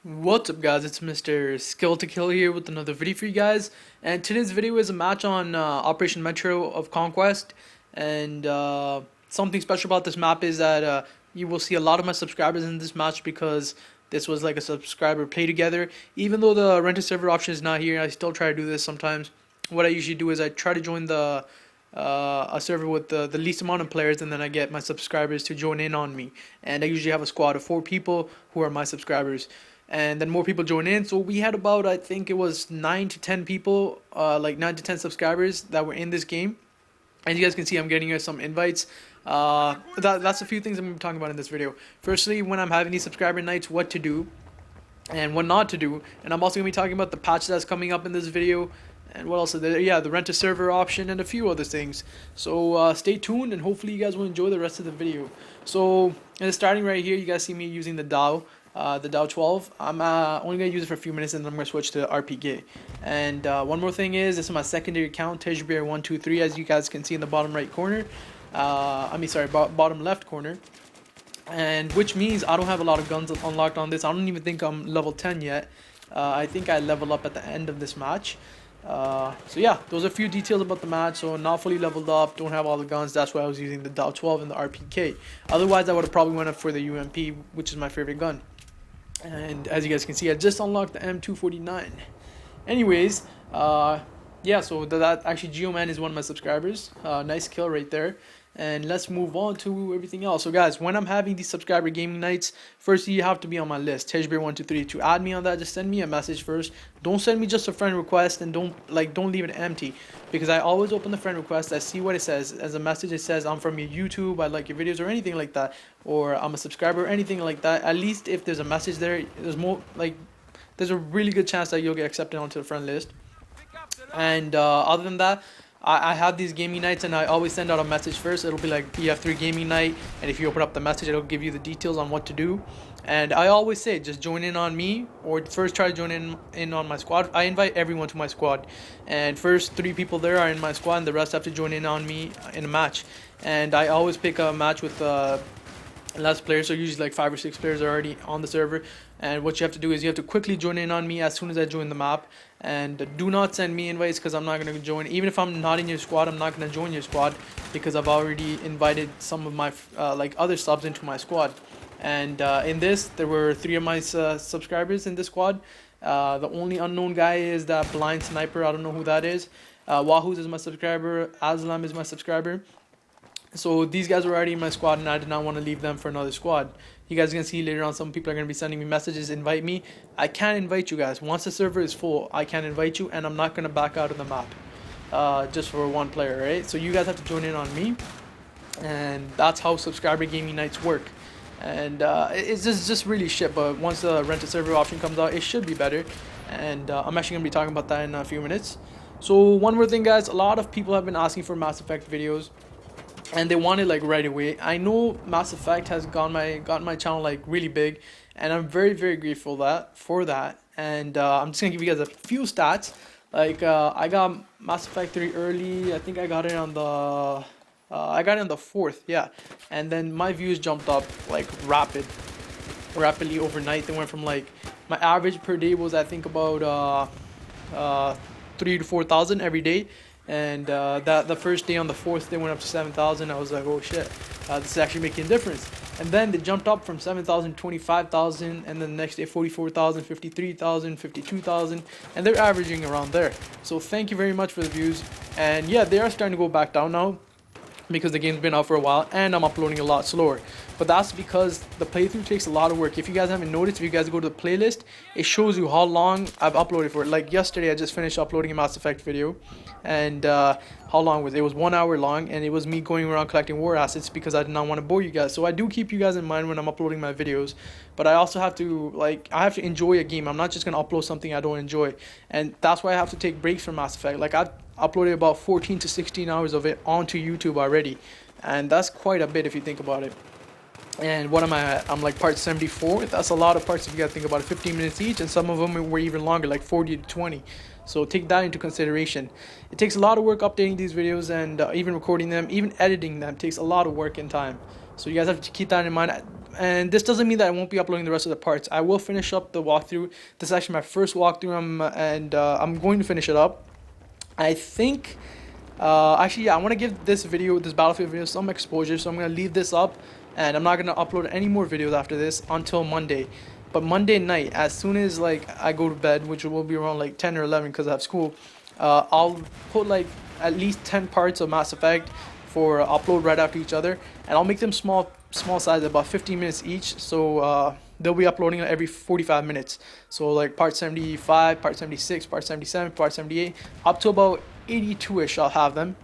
What's up guys, it's Mr. Skill to Kill here with another video for you guys, and today's video is a match on Operation Metro of Conquest. And something special about this map is that you will see a lot of my subscribers in this match because this was like a subscriber play together. Even though the rent a server option is not here, I still try to do this sometimes. What I usually do is I try to join the a server with the least amount of players, and then I get my subscribers to join in on me. And I usually have a squad of 4 people who are my subscribers, and then more people join in. So we had about, I think it was 9 to 10 people, like 9 to 10 subscribers that were in this game. As you guys can see, I'm getting you some invites. That's a few things I'm going to be talking about in this video. Firstly, when I'm having these subscriber nights, what to do and what not to do. And I'm also going to be talking about the patch that's coming up in this video. And what else is there? Yeah, the rent a server option and a few other things. So stay tuned, and hopefully you guys will enjoy the rest of the video. So starting right here, you guys see me using the DAO 12. I'm only going to use it for a few minutes, and then I'm going to switch to RPK. And one more thing is, this is my secondary account, TejBear123, as you guys can see in the bottom right corner. Bottom left corner. And which means I don't have a lot of guns unlocked on this. I don't even think I'm level 10 yet. I think I level up at the end of this match. So yeah, those are a few details about the match. So not fully leveled up, don't have all the guns. That's why I was using the DAO 12 and the RPK. Otherwise, I would have probably went up for the UMP, which is my favorite gun. And as you guys can see, I just unlocked the M249. Anyways, yeah, so that actually Geoman is one of my subscribers. Nice kill right there. And let's move on to everything else. So guys, when I'm having these subscriber gaming nights, first you have to be on my list, TejBear123. To add me on that, just send me a message first. Don't send me just a friend request, and don't leave it empty, because I always open the friend request. I see what it says. As a message, it says I'm from your YouTube, I like your videos, or anything like that, or I'm a subscriber, or anything like that. At least if there's a message there, there's a really good chance that you'll get accepted onto the friend list. And other than that, I have these gaming nights, and I always send out a message first. It'll be like BF3 gaming night, and if you open up the message, it'll give you the details on what to do. And I always say, just join in on me, or first try to join in on my squad. I invite everyone to my squad, and first 3 people there are in my squad, and the rest have to join in on me in a match. And I always pick a match with less players, so usually like 5 or 6 players are already on the server. And what you have to do is you have to quickly join in on me as soon as I join the map. And do not send me invites, because I'm not going to join. Even if I'm not in your squad, I'm not going to join your squad, because I've already invited some of my other subs into my squad. And in this, there were 3 of my subscribers in this squad. The only unknown guy is that blind sniper. I don't know who that is. Wahoo's is my subscriber. Aslam is my subscriber. So these guys were already in my squad, and I did not want to leave them for another squad. You guys are going to see later on, some people are going to be sending me messages, invite me. I can't invite you guys. Once the server is full, I can't invite you, and I'm not going to back out of the map just for 1 player, right? So you guys have to join in on me, and that's how subscriber gaming nights work. And it's just really shit, but once the rent a server option comes out, it should be better. And I'm actually going to be talking about that in a few minutes. So one more thing, guys, a lot of people have been asking for Mass Effect videos, and they want it like right away. I know Mass Effect has gotten my channel like really big, and I'm very, very grateful for that. And I'm just gonna give you guys a few stats. Like I got Mass Effect 3 early. I think I got it on the 4th, yeah. And then my views jumped up like rapidly overnight. They went from like, my average per day was, I think, about 3 to 4,000 every day. And that the first day, on the 4th, they went up to 7,000. I was like, oh shit, this is actually making a difference. And then they jumped up from 7,000 to 25,000, and then the next day 44,000, 53,000, 52,000, and they're averaging around there. So thank you very much for the views. And yeah, they are starting to go back down now, because the game's been out for a while, and I'm uploading a lot slower. But that's because the playthrough takes a lot of work. If you guys haven't noticed, if you guys go to the playlist, it shows you how long I've uploaded for it. Like yesterday, I just finished uploading a Mass Effect video, and how long was it? It was 1 hour long, and it was me going around collecting war assets, because I did not want to bore you guys. So I do keep you guys in mind when I'm uploading my videos, but I also have to I have to enjoy a game. I'm not just gonna upload something I don't enjoy, and that's why I have to take breaks from Mass Effect. Like, I've uploaded about 14 to 16 hours of it onto YouTube already, and that's quite a bit if you think about it. And what am I at? I'm like part 74. That's a lot of parts if you gotta think about it. 15 minutes each, and some of them were even longer, like 40 to 20. So take that into consideration. It takes a lot of work updating these videos, and even recording them, even editing them takes a lot of work and time. So you guys have to keep that in mind. And this doesn't mean that I won't be uploading the rest of the parts. I will finish up the walkthrough. This is actually my first walkthrough, I'm going to finish it up. I think, actually, yeah, I want to give this Battlefield video, some exposure. So I'm going to leave this up, and I'm not going to upload any more videos after this until Monday. But Monday night, as soon as like I go to bed, which will be around like 10 or 11 because I have school, I'll put like at least 10 parts of Mass Effect for upload right after each other, and I'll make them small size, about 15 minutes each. So they'll be uploading every 45 minutes. So like part 75, part 76, part 77, part 78, up to about 82ish. I'll have them,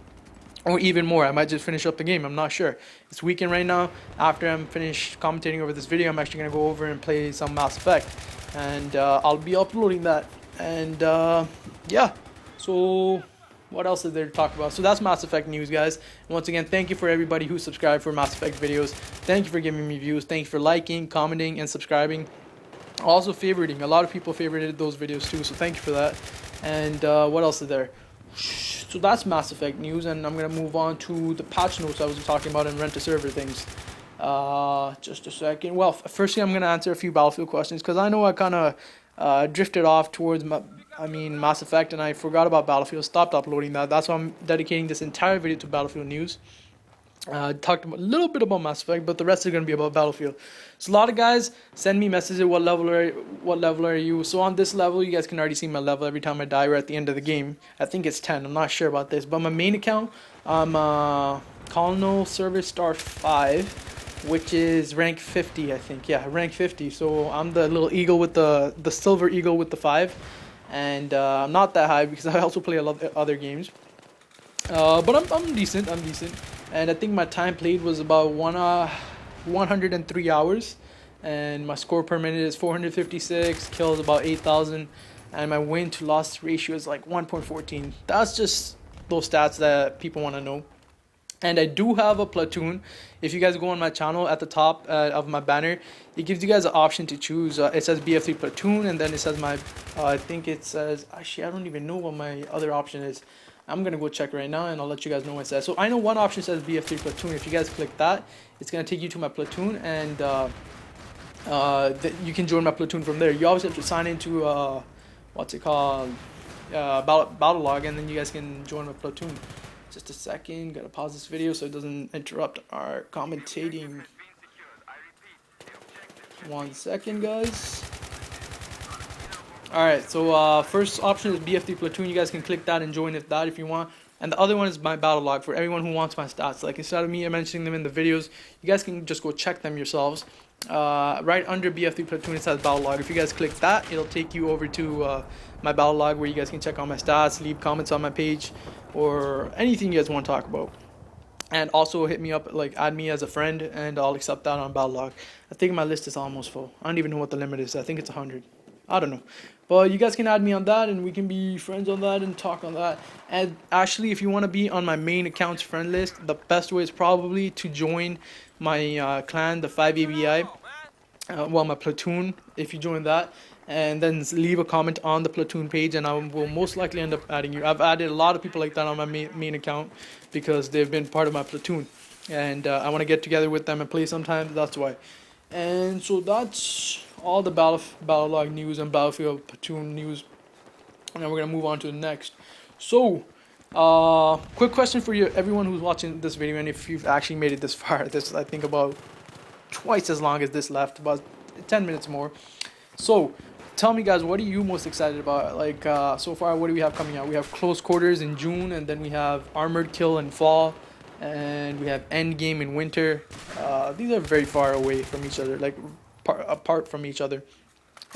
or even more. I might just finish up the game. I'm not sure. It's weekend right now. After I'm finished commentating over this video, I'm actually gonna go over and play some Mass Effect, and I'll be uploading that. And yeah, so what else is there to talk about? So that's Mass Effect news, guys. And once again, thank you for everybody who subscribed for Mass Effect videos. Thank you for giving me views. Thank you for liking, commenting, and subscribing. Also favoriting. A lot of people favorited those videos too, so thank you for that. And what else is there? So that's Mass Effect news, and I'm gonna move on to the patch notes I was talking about and rent a server things. Just a second. Well, firstly, I'm gonna answer a few Battlefield questions because I know I kind of drifted off towards Mass Effect, and I forgot about Battlefield. Stopped uploading that. That's why I'm dedicating this entire video to Battlefield news. Talked a little bit about Mass Effect, but the rest is gonna be about Battlefield. So a lot of guys send me messages. What level are you? So on this level, you guys can already see my level every time I die. We're at the end of the game. I think it's 10. I'm not sure about this, but my main account, I'm Colonel Service Star 5, which is rank 50, I think. Yeah, rank 50. So I'm the little eagle with the silver eagle with the 5, and I'm not that high because I also play a lot of other games. But I'm decent. And I think my time played was about 103 hours, and my score per minute is 456, kills about 8,000, and my win to loss ratio is like 1.14. That's just those stats that people want to know. And I do have a platoon. If you guys go on my channel, at the top of my banner, it gives you guys an option to choose. It says BF3 platoon, and then it says my, I think it says, actually I don't even know what my other option is. I'm going to go check right now, and I'll let you guys know what it says. So I know one option says BF3 platoon. If you guys click that, it's going to take you to my platoon, and you can join my platoon from there. You always have to sign into, what's it called, battle log, and then you guys can join my platoon. Just a second, got to pause this video so it doesn't interrupt our commentating. 1 second, guys. Alright, so first option is BF3 platoon. You guys can click that and join that if you want. And the other one is my battle log for everyone who wants my stats. Like, instead of me mentioning them in the videos, you guys can just go check them yourselves. Right under BF3 platoon it says battle log. If you guys click that, it'll take you over to my battle log, where you guys can check all my stats, leave comments on my page, or anything you guys want to talk about. And also hit me up, like add me as a friend, and I'll accept that on battle log. I think my list is almost full. I don't even know what the limit is. I think it's 100. I don't know, but you guys can add me on that, and we can be friends on that and talk on that. And actually, if you want to be on my main account's friend list, the best way is probably to join my clan, the 5ABI, well, my platoon. If you join that, and then leave a comment on the platoon page, and I will most likely end up adding you. I've added a lot of people like that on my main account because they've been part of my platoon, and I want to get together with them and play sometimes. That's why. And so that's all the battle log news and Battlefield platoon news, and then we're gonna move on to the next. So quick question for you, everyone who's watching this video, and if you've actually made it this far, this I think about twice as long as this left, about 10 minutes more. So tell me, guys, what are you most excited about? Like so far, what do we have coming out? We have Close Quarters in June, and then we have Armored Kill in fall, and we have Endgame in winter. These are very far away from each other, like apart from each other,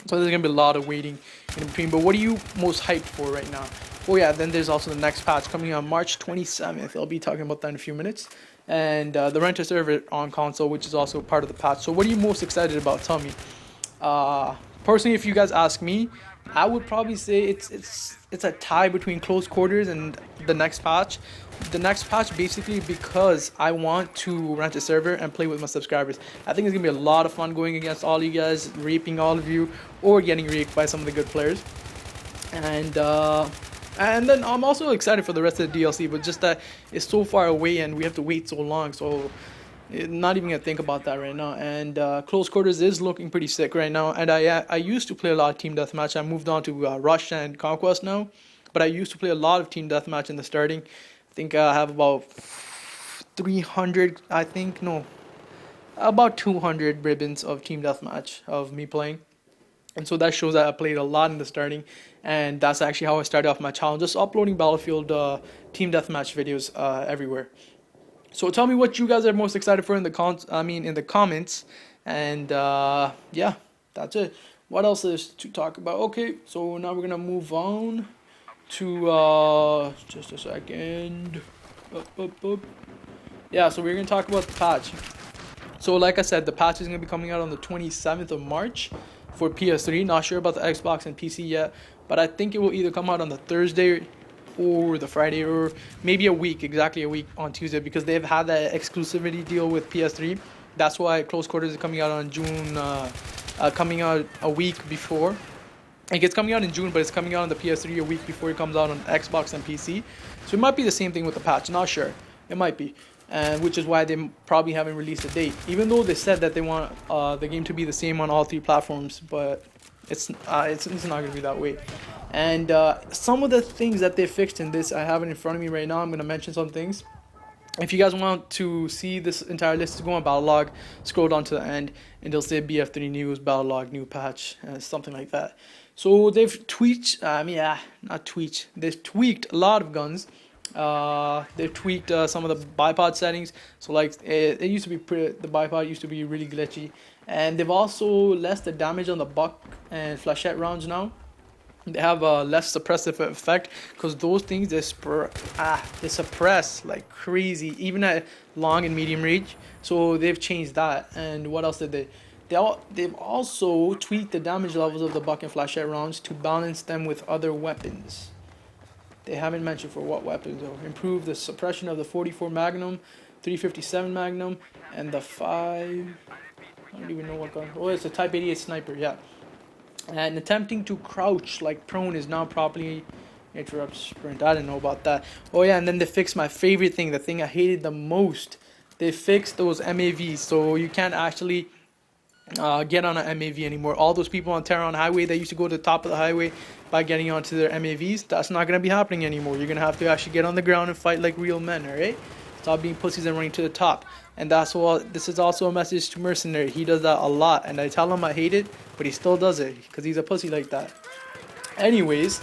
so there's gonna be a lot of waiting in between. But what are you most hyped for right now? Oh yeah, then there's also the next patch coming on March 27th. I'll be talking about that in a few minutes, and the renter server on console, which is also part of the patch. So what are you most excited about? Tell me. Personally, if you guys ask me, I would probably say it's a tie between Close Quarters and the next patch. The next patch, basically, because I want to rent a server and play with my subscribers. I think it's gonna be a lot of fun going against all you guys, raping all of you, or getting raped by some of the good players. And then I'm also excited for the rest of the DLC, but just that it's so far away and we have to wait so long. So Not even gonna think about that right now. And close quarters is looking pretty sick right now. And I used to play a lot of team deathmatch. I moved on to Rush and Conquest now, but I used to play a lot of team deathmatch in the starting. I think I have about 300. I think no, about 200 ribbons of team deathmatch of me playing. And so that shows that I played a lot in the starting, and that's actually how I started off my channel, just uploading Battlefield team deathmatch videos everywhere. So tell me what you guys are most excited for in the comments, and yeah, that's it. What else is to talk about? Okay, so now we're gonna move on to just a second. Yeah, so we're gonna talk about the patch. So like I said, the patch is gonna be coming out on the 27th of March for PS3. Not sure about the Xbox and PC yet, but I think it will either come out on the Thursday or the Friday, or maybe exactly a week on Tuesday, because they've had that exclusivity deal with PS3. That's why Close Quarters is coming out on June, coming out a week before. It's coming out in June, but it's coming out on the PS3 a week before it comes out on Xbox and PC. So it might be the same thing with the patch. Not sure. It might be. And which is why they probably haven't released a date. Even though they said that they want the game to be the same on all three platforms, but it's not going to be that way. And some of the things that they fixed in this, I have it in front of me right now. I'm going to mention some things. If you guys want to see this entire list, go on Battlelog, scroll down to the end, and they'll say BF3 news, Battlelog, new patch, something like that. So they've tweaked, they've tweaked a lot of guns. They've tweaked some of the bipod settings. So like it used to be the bipod used to be really glitchy, and they've also lessed the damage on the buck and flechette rounds now. They have a less suppressive effect, because those things they suppress like crazy, even at long and medium range. So they've changed that. And what else did they've also tweaked the damage levels of the buck and flechette rounds to balance them with other weapons. They haven't mentioned for what weapons though. Improve the suppression of the 44 Magnum, 357 Magnum, and the 5. I don't even know what gun. Oh, it's a Type 88 sniper. Yeah. And attempting to crouch like prone is now properly interrupt sprint. I didn't know about that. Oh yeah, and then they fixed my favorite thing, the thing I hated the most. They fixed those MAVs, so you can't actually get on an MAV anymore. All those people on Tehran Highway that used to go to the top of the highway by getting onto their MAVs, that's not going to be happening anymore. You're going to have to actually get on the ground and fight like real men, alright? Stop being pussies and running to the top. And that's what, this is also a message to Mercenary. He does that a lot, and I tell him I hate it, but he still does it, because he's a pussy like that. Anyways,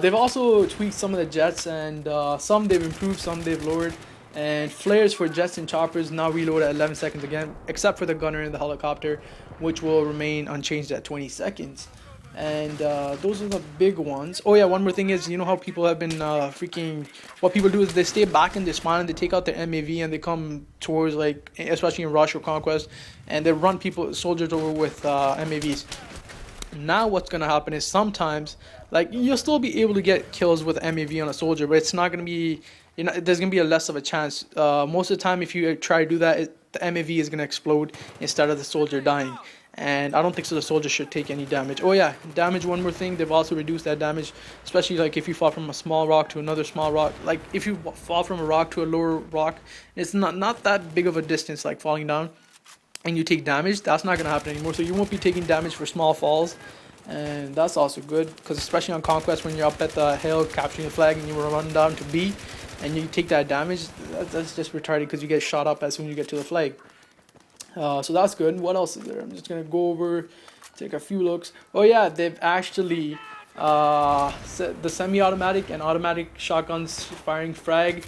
they've also tweaked some of the jets, and some they've improved, some they've lowered. And flares for jets and choppers now reload at 11 seconds again, except for the gunner and the helicopter, which will remain unchanged at 20 seconds. And those are the big ones. Oh yeah, one more thing is, you know how people have been what people do is they stay back in their spawn and they take out their MAV and they come towards, like, especially in Rush or Conquest, and they run soldiers over with MAVs. Now what's going to happen is sometimes, like, you'll still be able to get kills with MAV on a soldier, but it's not going to be, there's going to be a less of a chance. Most of the time, if you try to do that, the MAV is going to explode instead of the soldier dying. And I don't think so the soldier should take any damage. Oh yeah, damage, one more thing, they've also reduced that damage, especially like if you fall from a small rock to another small rock. Like if you fall from a rock to a lower rock, it's not that big of a distance, like falling down, and you take damage. That's not going to happen anymore. So you won't be taking damage for small falls. And that's also good, because especially on Conquest, when you're up at the hill capturing the flag and you were running down to B and you take that damage, that's just retarded, because you get shot up as soon as you get to the flag. So that's good. What else is there? I'm just going to go over, take a few looks. Oh yeah, they've actually the semi-automatic and automatic shotguns firing frag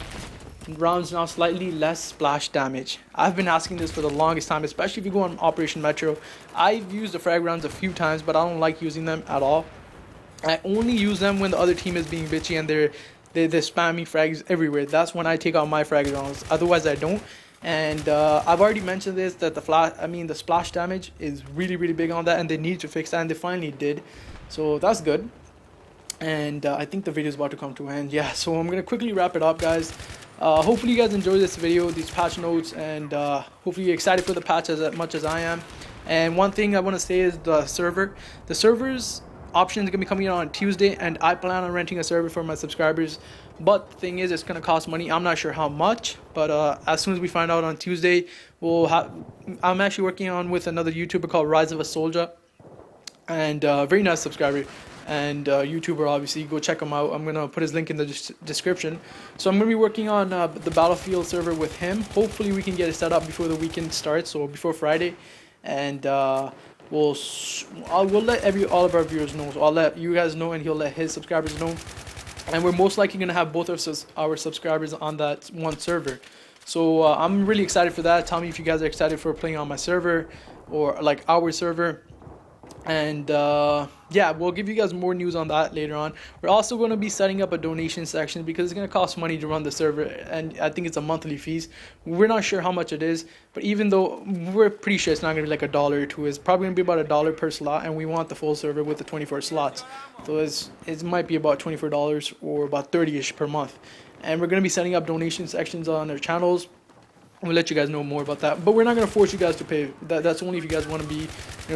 rounds now slightly less splash damage. I've been asking this for the longest time, especially if you go on Operation Metro. I've used the frag rounds a few times, but I don't like using them at all. I only use them when the other team is being bitchy and they're spamming frags everywhere. That's when I take out my frag rounds. Otherwise, I don't. And I've already mentioned this, that the splash damage is really, really big on that, and they need to fix that, and they finally did. So that's good. And I think the video is about to come to an end. Yeah, so I'm going to quickly wrap it up, guys. Hopefully you guys enjoyed this video, these patch notes, and hopefully you're excited for the patch as much as I am. And one thing I want to say is the server. The servers option is gonna be coming out on Tuesday, and I plan on renting a server for my subscribers. But the thing is, it's gonna cost money. I'm not sure how much, but as soon as we find out on Tuesday, we'll have. I'm actually working on with another YouTuber called Rise of a Soldier, and very nice subscriber and YouTuber. Obviously, go check him out. I'm gonna put his link in the description. So I'm gonna be working on the Battlefield server with him. Hopefully, we can get it set up before the weekend starts, or before Friday, and we'll let all of our viewers know. So I'll let you guys know, and he'll let his subscribers know. And we're most likely gonna have both of our subscribers on that one server. So I'm really excited for that. Tell me if you guys are excited for playing on my server or like our server. And yeah, we'll give you guys more news on that later on. We're also going to be setting up a donation section because it's going to cost money to run the server, and I think it's a monthly fees. We're not sure how much it is, but even though we're pretty sure it's not going to be like $1 or $2, it's probably going to be about $1 per slot, and we want the full server with the 24 slots. So it might be about $24 or about 30ish per month. And we're going to be setting up donation sections on our channels. We'll let you guys know more about that, but we're not gonna force you guys to pay. That's only if you guys want to be,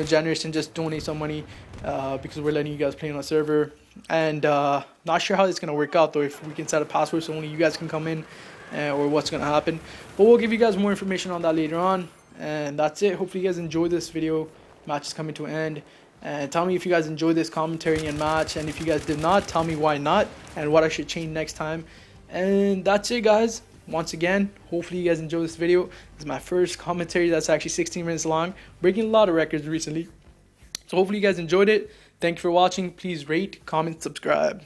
generous and just donate some money, because we're letting you guys play on a server. And not sure how it's gonna work out though. If we can set a password so only you guys can come in, or what's gonna happen. But we'll give you guys more information on that later on. And that's it. Hopefully you guys enjoyed this video. Match is coming to an end. And tell me if you guys enjoyed this commentary and match, and if you guys did not, tell me why not and what I should change next time. And that's it, guys. Once again, hopefully you guys enjoy this video. It's my first commentary that's actually 16 minutes long, breaking a lot of records recently. So hopefully you guys enjoyed it. Thank you for watching. Please rate, comment, subscribe.